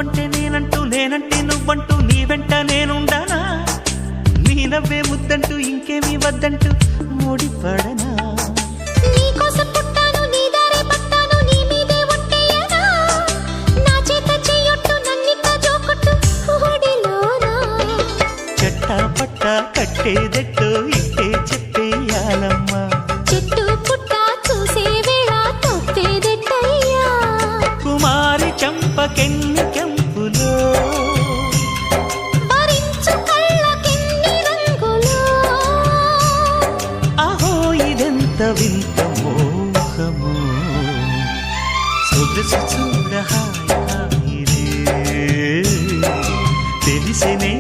నువ్వంటే నేనంటూ నేనంటే నువ్వంటూ నీ వెంట నేనుండానా నీ నవ్వే ముద్దంటూ ఇంకేమీ వద్దంటూ ముడిపడనా నీకోసం పుట్టాను నీ దారే పట్టాను నీ మీదే ఒట్టేయనా నా చేత చెయ్యొట్టు నన్నిట్ట జోకొట్టు ఓడిలోనా చెట్టా పట్టా కట్టేదెట్టో ఇట్టే చెప్పేయాలమ్మా చెట్టు పుట్ట చూసే వేళ తప్పేదెట్టయ్యా కుమారి చంపకెన్ని కెంపులో భరించు కళ్ళకెన్ని రంగులో అహో ఇదెంత వింత మోహము సొగసు చూడ హాయిరే తెలిసినే